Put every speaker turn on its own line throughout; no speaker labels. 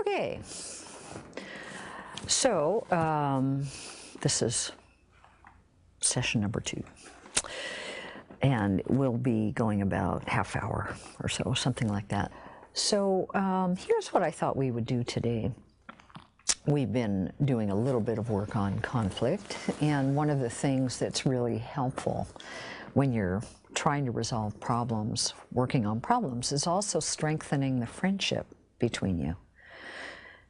Okay, so this is session number 2, and we'll be going about half hour or so, something like that. So here's what I thought we would do today. We've been doing a little bit of work on conflict, and one of the things that's really helpful when you're trying to resolve problems, working on problems, is also strengthening the friendship between you.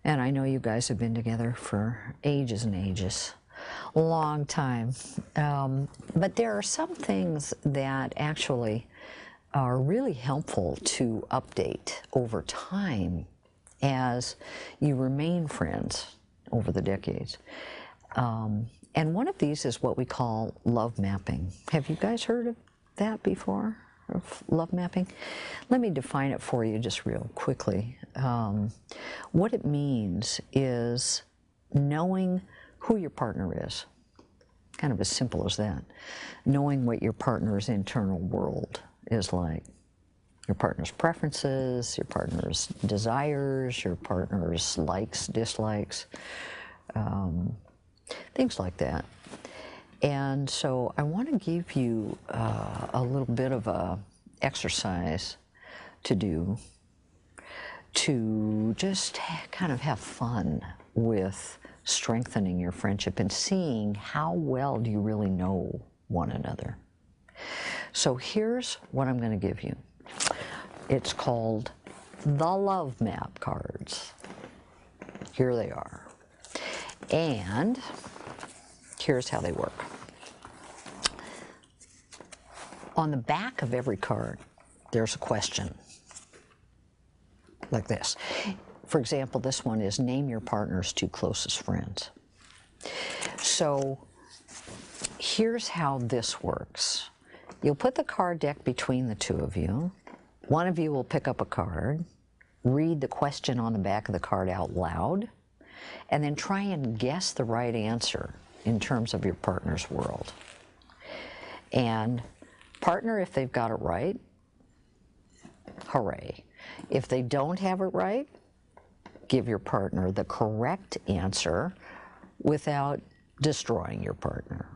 And I know you guys have been together for ages and ages, a long time. But there are some things that actually are really helpful to update over time as you remain friends over the decades. And one of these is what we call love mapping. Have you guys heard of that before, of love mapping? Let me define it for you just real quickly. What it means is knowing who your partner is, kind of as simple as that. Knowing what your partner's internal world is like. Your partner's preferences, your partner's desires, your partner's likes, dislikes, things like that. And so I want to give you a little bit of a exercise to do to just kind of have fun with strengthening your friendship and seeing how well do you really know one another. So here's what I'm going to give you. It's called the Love Map cards. Here they are. And here's how they work. On the back of every card, there's a question, like this. For example, this one is name your partner's 2 closest friends. So here's how this works. You'll put the card deck between the 2 of you. One of you will pick up a card, read the question on the back of the card out loud, and then try and guess the right answer in terms of your partner's world. And partner, if they've got it right, hooray. If they don't have it right, give your partner the correct answer without destroying your partner.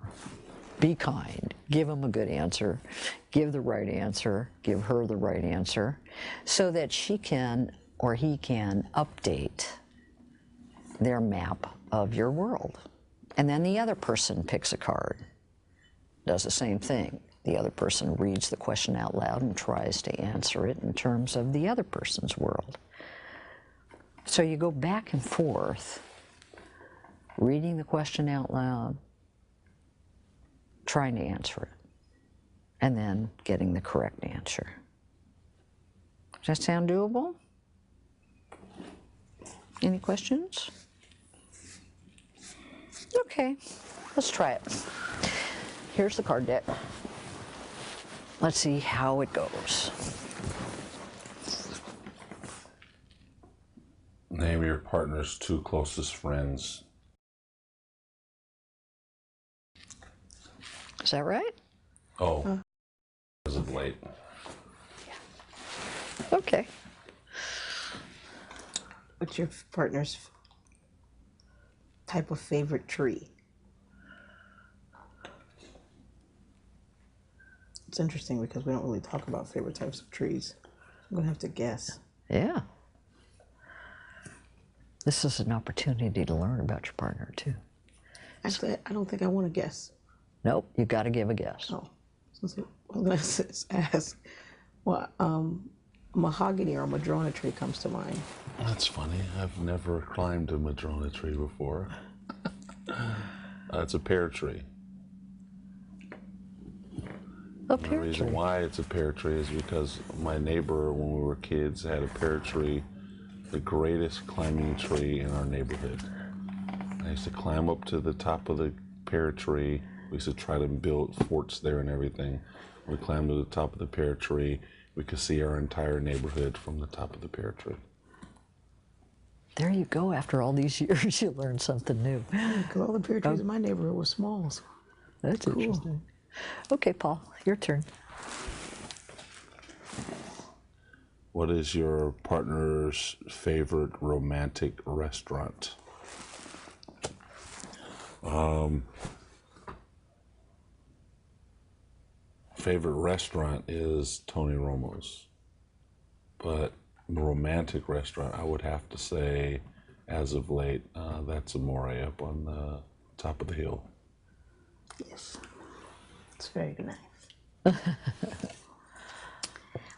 Be kind, give them a good answer, give the right answer, give her the right answer, so that she can or he can update their map of your world. And then the other person picks a card, does the same thing. The other person reads the question out loud and tries to answer it in terms of the other person's world. So you go back and forth, reading the question out loud, trying to answer it, and then getting the correct answer. Does that sound doable? Any questions? Okay, let's try it. Here's the card deck. Let's see how it goes.
Name your partner's 2 closest friends.
Is that right?
Oh, as of late.
Okay.
What's your partner's type of favorite tree? It's interesting because we don't really talk about favorite types of trees. I'm gonna have to guess.
Yeah. This is an opportunity to learn about your partner too.
Actually, I don't think I want to guess.
Nope, you got to give a guess.
Oh, I was gonna ask what mahogany or madrona tree comes to mind.
That's funny. I've never climbed a madrona tree before. It's a pear tree.
A
The
pear
reason
tree.
why it's a pear tree is because my neighbor, when we were kids, had a pear tree, the greatest climbing tree in our neighborhood. I used to climb up to the top of the pear tree. We used to try to build forts there and everything. We climbed to the top of the pear tree. We could see our entire neighborhood from the top of the pear tree.
There you go. After all these years, you learned something new.
Because all the pear trees in my neighborhood were small. So
That's
cool.
Interesting. Okay, Paul, your turn.
What is your partner's favorite romantic restaurant? Favorite restaurant is Tony Romo's, but romantic restaurant, I would have to say, as of late, that's Amore up on the top of the hill.
Yes. It's very nice.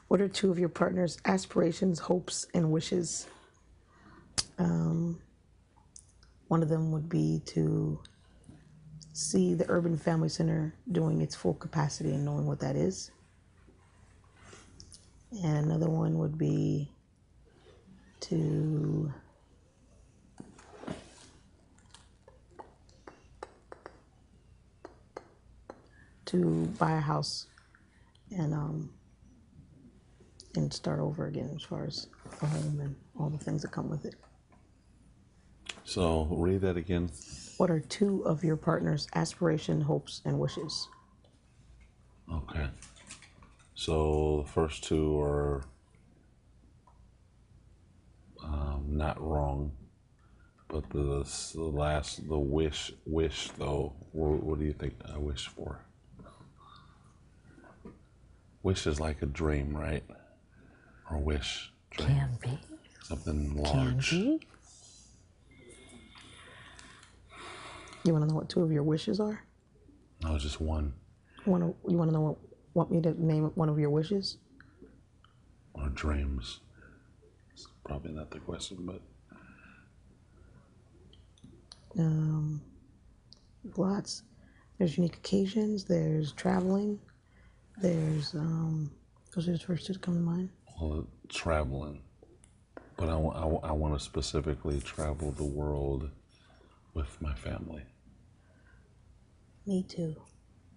What are two of your partner's aspirations, hopes, and wishes? One of them would be to see the Urban Family Center doing its full capacity and knowing what that is. And another one would be to buy a house and start over again as far as a home and all the things that come with it.
So read that again.
What are two of your partner's aspiration, hopes, and wishes?
Okay. So the first two are not wrong, but the wish though. What do you think I wish for? Wish is like a dream, right? Or wish, dream,
Can be.
something
Can
large.
be.
You want to know what two of your wishes are?
No, just one.
You want to know want me to name one of your wishes?
Or dreams. It's probably not the question, but
Lots. There's unique occasions. There's traveling. There's those are the first two to come to mind.
well, traveling. But I want to specifically travel the world with my family.
Me too.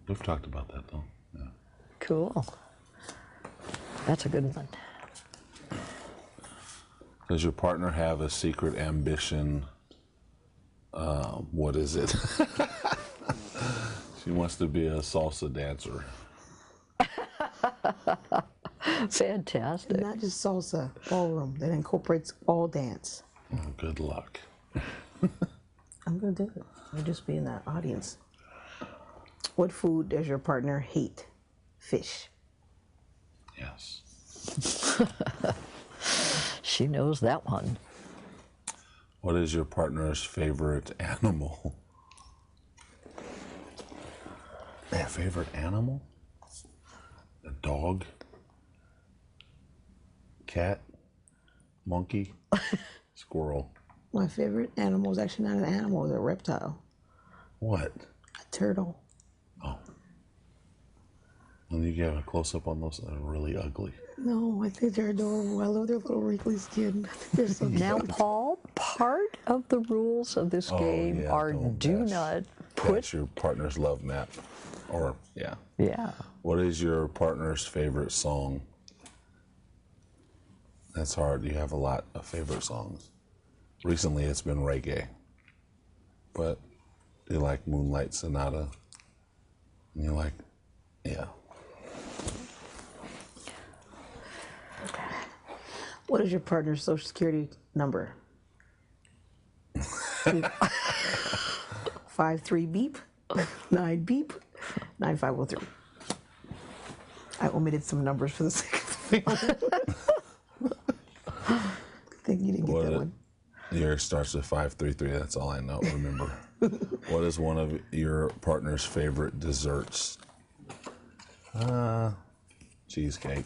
We've talked about that though. Yeah.
Cool. That's a good one.
Does your partner have a secret ambition? What is it? She wants to be a salsa dancer.
Fantastic.
Not just salsa, ballroom that incorporates all dance.
Oh, good luck.
I'm gonna do it. I'll just be in that audience. What food does your partner hate? Fish.
Yes.
She knows that one.
What is your partner's favorite animal? Their favorite animal? A dog? Cat? Monkey? Squirrel?
My favorite animal is actually not an animal, it's a reptile.
What?
A turtle.
Oh. And you get a close up on those, they're really ugly.
No, I think they're adorable. I love their little wrinkly skin. I think they're so cute.
Now, Paul, part of the rules of this game
yeah,
are
don't
do
bash-
not put.
That's your partner's love map. Or, yeah.
Yeah.
What is your partner's favorite song? That's hard. You have a lot of favorite songs. Recently, it's been reggae. But you like Moonlight Sonata. And you like, yeah.
What is your partner's social security number? 53 beep, 9 beep, 9503. I omitted some numbers for the sake of the family. I think you didn't get that one.
Yours starts with 533. That's all I know. Remember. What is one of your partner's favorite desserts? Cheesecake.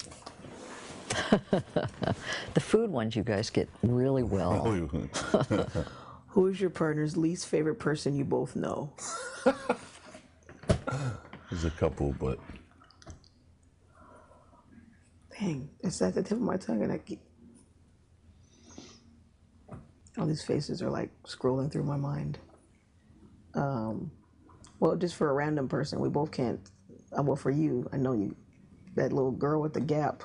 The food ones you guys get really well.
Who is your partner's least favorite person you both know?
There's a couple, but
Dang, it's at the tip of my tongue and I keep... All these faces are like scrolling through my mind. Well, just for a random person, we both can't. Well, for you, I know you. That little girl with the gap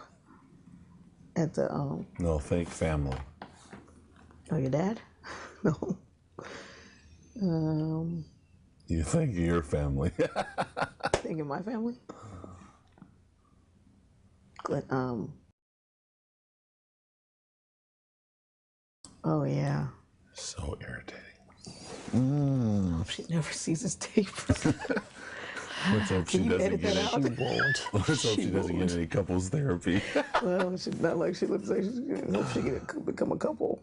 at the
no, think family.
Oh, your dad? No.
You think of your family.
Thinking my family. Oh yeah.
So irritating.
She never sees his tape.
Let's hope she
Can you
doesn't
edit
get
that
any.
out?
Won't.
Let's hope she doesn't get any couples therapy.
Well, she's not like she looks like she's gonna hope she can become a couple.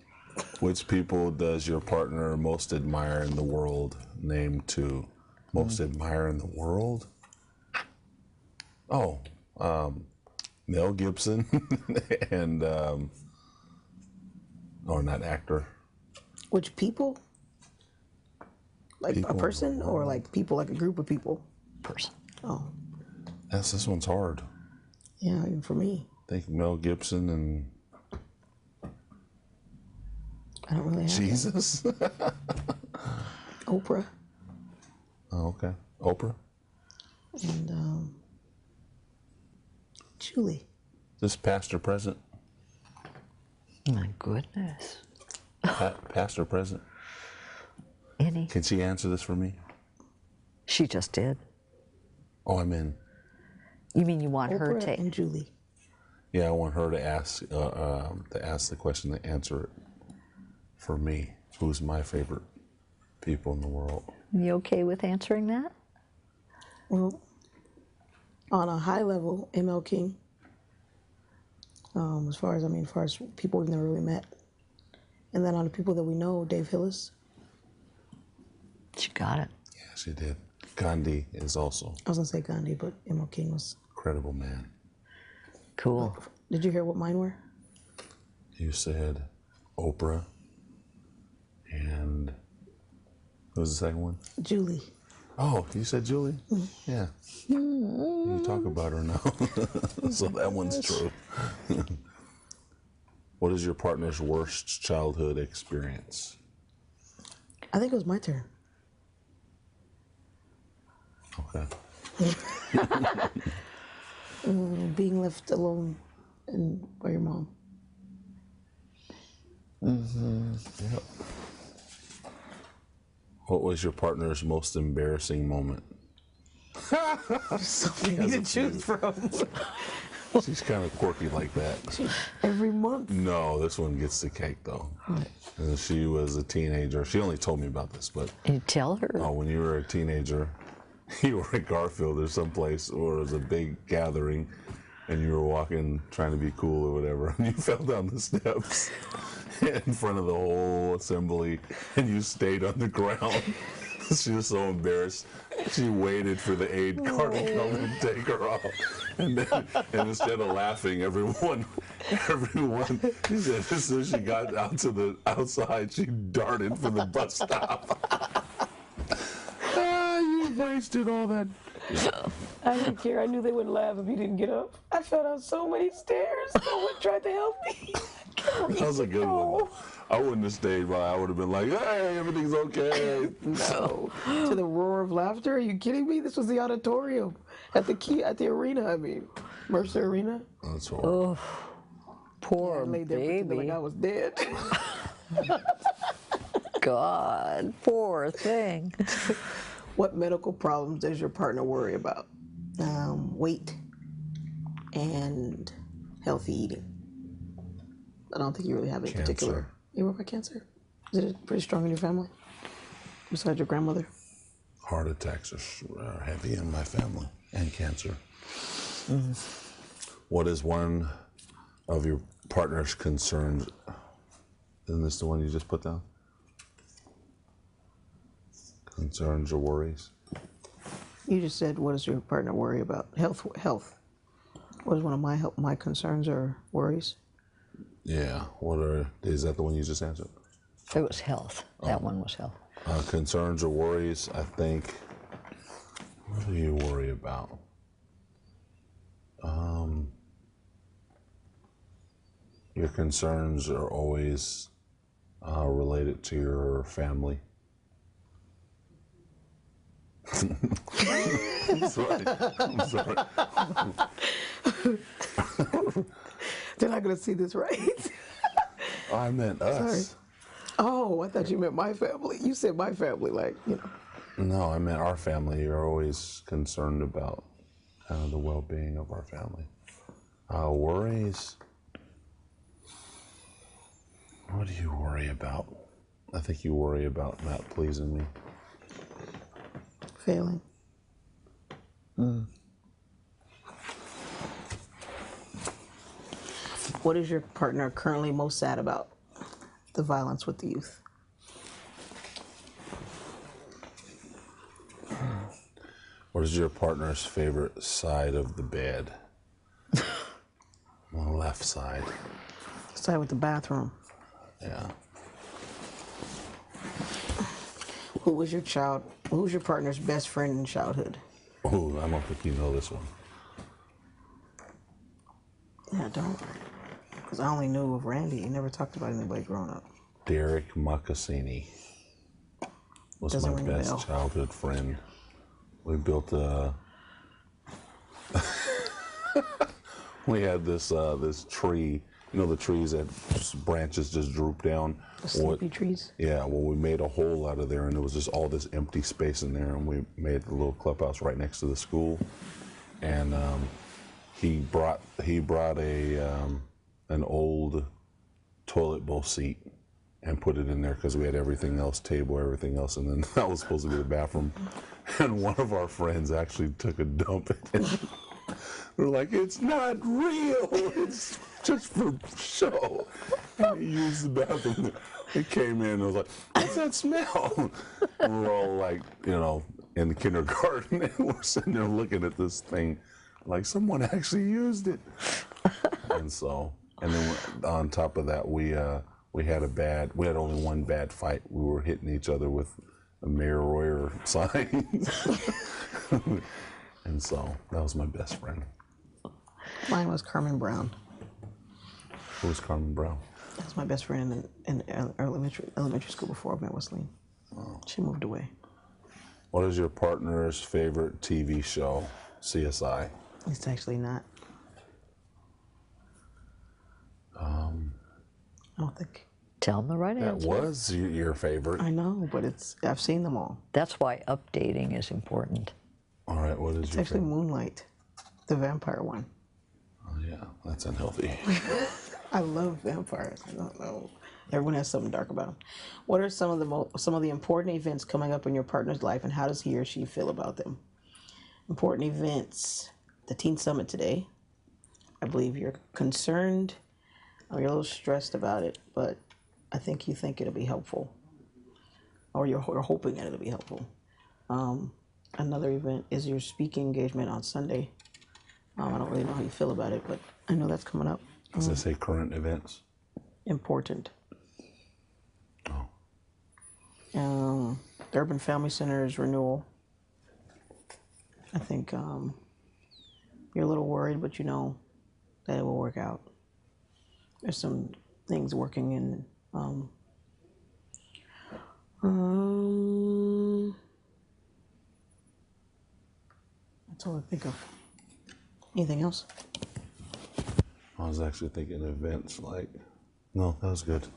Which people does your partner most admire in the world? Name two. Most admire in the world? Oh, Mel Gibson and, or not actor.
Which people? Like
People
a
in the
person or like people, like a group of people?
Person.
Oh,
Yes, this one's hard.
yeah, even for me.
I think Mel Gibson and
I don't really have that.
Jesus.
Oprah
Oh, okay. Oprah?
and Julie.
This past or present?
My goodness.
Past or present?
Any?
Can she answer this for me?
She just did.
Oh, I'm in.
You mean you want her
Oprah
to?
and Julie.
Yeah, I want her to ask the question, to answer it for me. Who's my favorite people in the world?
You okay with answering that?
Well, on a high level, ML King. As far as people we've never really met, and then on the people that we know, Dave Hillis.
She got it.
Yeah, she did. Gandhi is also
I was gonna say Gandhi, but ML King was.
a credible man.
Cool.
Did you hear what mine were?
You said Oprah and what was the second one?
Julie.
Oh, you said Julie? Yeah. You talk about her now. So that one's true. What is your partner's worst childhood experience?
I think it was my turn.
Okay.
Being left alone by your mom.
Yep. What was your partner's most embarrassing moment?
So many to choose from.
She's kind of quirky like that.
Every month.
No, this one gets the cake though. She was a teenager. She only told me about this, but
You tell her.
when you were a teenager, you were at Garfield or someplace, or it was a big gathering, and you were walking, trying to be cool or whatever, and you fell down the steps in front of the whole assembly, and you stayed on the ground. She was so embarrassed. She waited for the aid car to come and take her off. And instead of laughing, everyone, she said, as soon as she got out to the outside, she darted for the bus stop. You wasted all that.
I didn't care. I knew they wouldn't laugh if you didn't get up. I fell down so many stairs. No one tried to help me.
That was a good one, though. I wouldn't have stayed by. I would have been like, hey, everything's okay.
No. To the roar of laughter? Are you kidding me? This was the auditorium at the arena. I mean, Mercer Arena.
That's horrible.
Poor
I laid there pretending
baby.
like I was dead.
God, poor thing.
What medical problems does your partner worry about? Weight and healthy eating. I don't think you really have any particular.
Cancer.
You worry about cancer? Is it pretty strong in your family? Besides your grandmother?
Heart attacks are heavy in my family, and cancer. What is one of your partner's concerns? Isn't this the one you just put down? Concerns or worries?
You just said, what does your partner worry about? Health. What is one of my concerns or worries?
Yeah. Is that the one you just answered?
It was health. That one was health.
Concerns or worries, I think. What do you worry about? Your concerns are always related to your family. I'm sorry.
They're not going to see this right.
I meant us.
Sorry. Oh, I thought you meant my family. You said my family, like,
No, I meant our family. You're always concerned about the well-being of our family. Worries. What do you worry about? I think you worry about not pleasing me.
Failing. What is your partner currently most sad about? The violence with the youth.
What is your partner's favorite side of the bed? The left side.
Side with the bathroom.
Yeah.
Who was your partner's best friend in childhood?
Oh, I don't think you know this one.
Yeah, I don't. Because I only knew of Randy. He never talked about anybody growing up.
Derek Mocassini was
Doesn't
my
ring a
best
bell.
childhood friend. We built a. We had this tree. You know the trees that branches just droop down.
The sleepy trees.
Yeah, well, we made a hole out of there, and there was just all this empty space in there, and we made a little clubhouse right next to the school. And he brought an old toilet bowl seat and put it in there because we had everything else, table, everything else, and then that was supposed to be the bathroom. And one of our friends actually took a dump in it. We're like, it's not real. It's just for show. And he used the bathroom. He came in and was like, what's that smell? And we're all like, in the kindergarten, and we're sitting there looking at this thing like someone actually used it. And then on top of that, we had only one bad fight. We were hitting each other with a Mayor Royer signs. And so that was my best friend.
Mine was Carmen Brown.
Who was Carmen Brown?
That's my best friend in elementary school before I met Wesley. Oh. She moved away.
What is your partner's favorite TV show? CSI.
It's actually not. I don't think.
Tell them the right
That
answer.
was your favorite.
I know, but I've seen them all.
That's why updating is important.
All right, what is
It's
your
actually
favorite?
Moonlight, the vampire one.
Oh, yeah, that's unhealthy.
I love vampires. I don't know. Everyone has something dark about them. What are some of the important events coming up in your partner's life, and how does he or she feel about them? Important events. The Teen Summit today. I believe you're concerned. You're a little stressed about it, but I think you think it'll be helpful, or you're hoping that it'll be helpful. Another event is your speaking engagement on Sunday. I don't really know how you feel about it, but I know that's coming up.
Does it say current events?
Important.
Oh.
The Urban Family Center's renewal. I think you're a little worried, but you know that it will work out. There's some things working in. That's all I think of. Anything else?
I was actually thinking events like. No, that was good.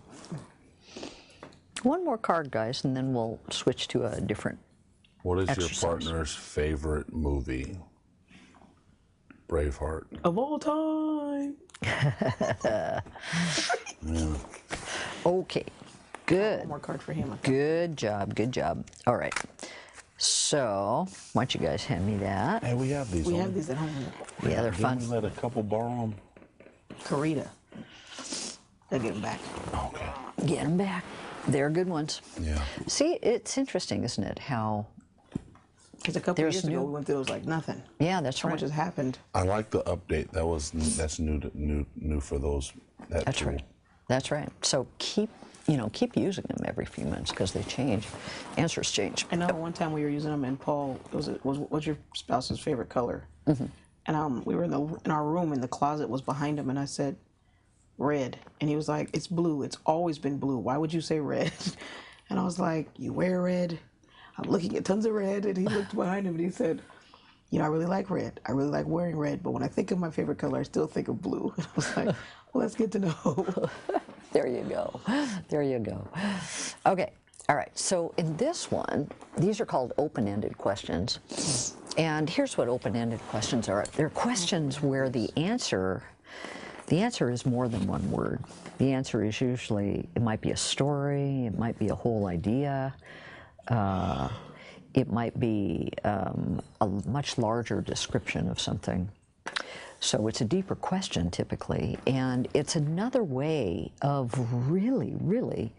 One more card, guys, and then we'll switch to a different.
What is
Exercise.
your partner's favorite movie? Braveheart.
Of all time.
Yeah.
Okay, good.
One more card for him.
Good job, good job. All right. So, why don't you guys hand me that?
Hey, we have these.
We
on.
have these at home.
Yeah, they're
Didn't
fun.
we let a couple borrow them?
Karita. I'll give them back.
Okay.
Get them back. They're good ones.
Yeah.
See, it's interesting, isn't it? How,
Because a couple
There's
years ago
new-
we went through, it was like nothing.
yeah, that's
How
right.
much has happened?
I like the update. That's new for those.
That's
tool.
right. That's right. So keep using them every few months because they change. Answers change.
I know one time we were using them, and Paul, what's your spouse's favorite color? Mm-hmm. And we were in our room, and the closet was behind him, and I said, red. And he was like, it's blue. It's always been blue. Why would you say red? And I was like, you wear red? I'm looking at tons of red. And he looked behind him, and he said, I really like red. I really like wearing red. But when I think of my favorite color, I still think of blue. And I was like, well, that's good to know.
There you go. There you go. Okay. All right. So in this one, these are called open-ended questions. And here's what open-ended questions are. They're questions where the answer The answer is more than one word. The answer is usually, it might be a story, it might be a whole idea, it might be a much larger description of something. So it's a deeper question typically, and it's another way of really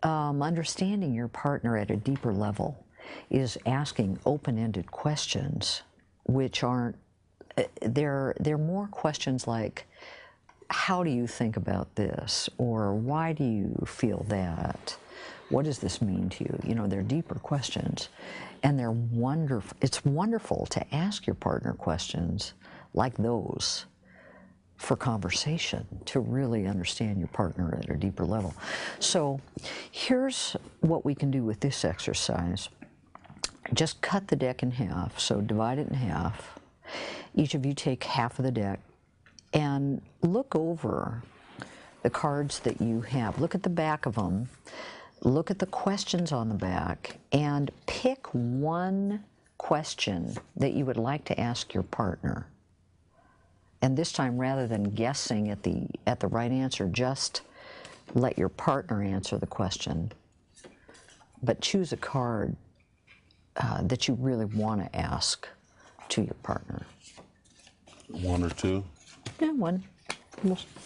understanding your partner at a deeper level, is asking open-ended questions, which aren't, they're more questions like, how do you think about this? Or why do you feel that? What does this mean to you? You know, they're deeper questions, and they're wonderful. It's wonderful to ask your partner questions like those for conversation, to really understand your partner at a deeper level. So here's what we can do with this exercise. Just cut the deck in half, so divide it in half. Each of you take half of the deck and look over the cards that you have. Look at the back of them. Look at the questions on the back and pick one question that you would like to ask your partner. And this time, rather than guessing at the right answer, just let your partner answer the question. But choose a card that you really want to ask to your partner.
One or two?
Yeah, one.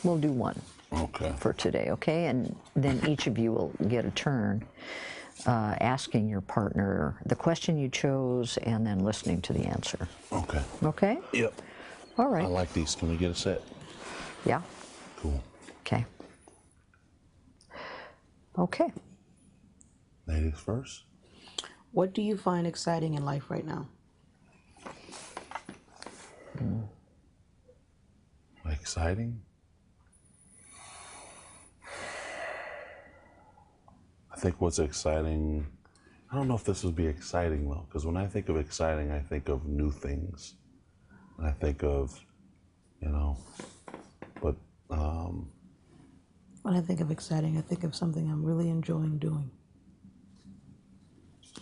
We'll do one.
Okay.
For today, okay? And then each of you will get a turn asking your partner the question you chose and then listening to the answer.
Okay.
Okay?
Yep.
All
I
right.
like these. Can we get a set?
Yeah?
Cool.
Okay. Okay.
Ladies first.
What do you find exciting in life right now?
Exciting? I think what's exciting, I don't know if this would be exciting though, because when I think of exciting, I think of new things. I think of, you know, but
When I think of exciting, I think of something I'm really enjoying doing.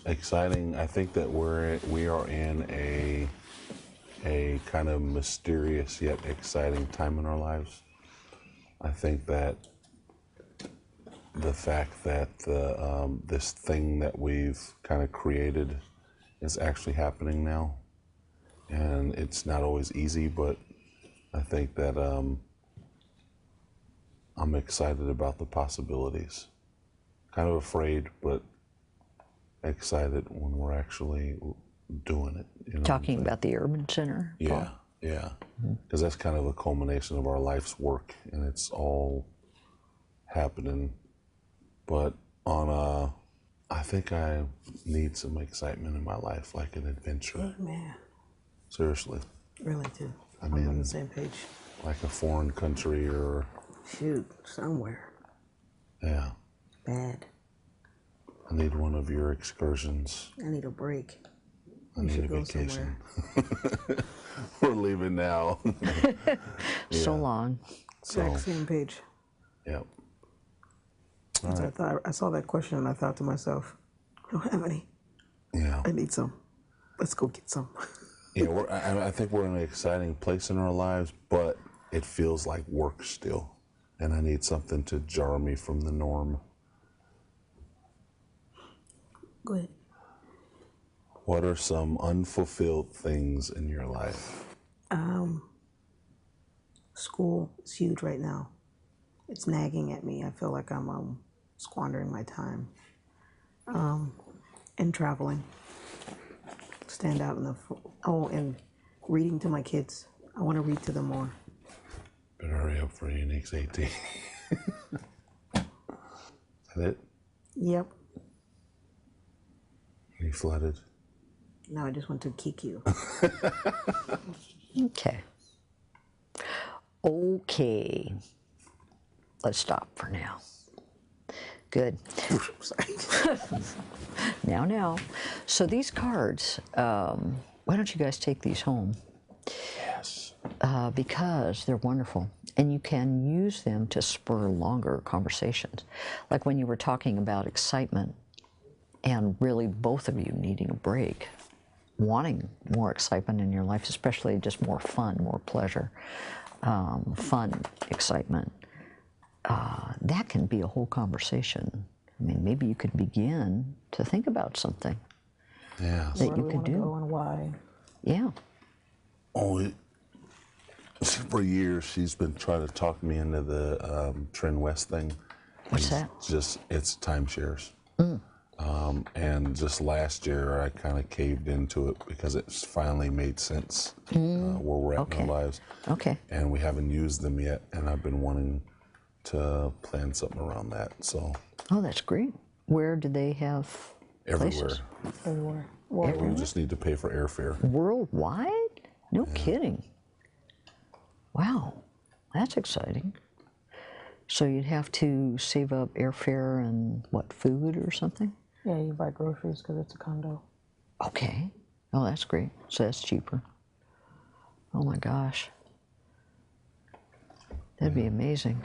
exciting, I think that we are in a kind of mysterious yet exciting time in our lives. I think that the fact that this thing that we've kind of created is actually happening now, and it's not always easy, but I think that I'm excited about the possibilities. Kind of afraid, but excited when we're actually doing it. You know what I'm
Talking
saying?
about the Urban Center?
Yeah,
Paul?
yeah. Because that's kind of a culmination of our life's work, and it's all happening. But I think I need some excitement in my life, like an adventure.
Man,
Seriously,
really too.
I
I'm on
mean-
the same page.
like a foreign country or,
Shoot, somewhere.
yeah.
Bad.
I need one of your excursions.
I need a break.
I
We
need a
should go
vacation.
somewhere.
We're leaving now.
So long.
So,
Exact same page.
yep.
So I saw that question and I thought to myself, I don't have any.
Yeah.
I need some. Let's go get some.
Yeah, I think we're in an exciting place in our lives, but it feels like work still. And I need something to jar me from the norm.
Go ahead.
What are some unfulfilled things in your life?
School is huge right now. It's nagging at me. I feel like I'm squandering my time. And traveling. Stand out in the and reading to my kids. I want to read to them more.
Better hurry up for Unique's 18. Is that it?
Yep.
You flooded?
Now I just went to Kiku.
Okay. Okay. Let's stop for now. Good.
Sorry.
Now. So these cards, why don't you guys take these home?
Yes.
Because they're wonderful. And you can use them to spur longer conversations. Like when you were talking about excitement and really both of you needing a break. wanting more excitement in your life, especially just more fun, more pleasure, fun, excitement, that can be a whole conversation. I mean, maybe you could begin to think about something
Yeah.
that
Where
you
do we
could
want to
do.
go and why?
Yeah.
Oh, for years she's been trying to talk me into the Trend West thing.
What's that?
It's timeshares. And just last year I kind of caved into it because it's finally made sense where we're at in
Okay.
our lives.
Okay.
And we haven't used them yet, and I've been wanting to plan something around that. So
Oh, that's great. Where do they have
everywhere.
places?
Everywhere.
We just need to pay for airfare.
Worldwide? No kidding. Wow, that's exciting. So you'd have to save up airfare and what, food or something?
Yeah, you buy groceries because it's a condo.
Okay. Oh, that's great. So that's cheaper. Oh my gosh. That'd be amazing.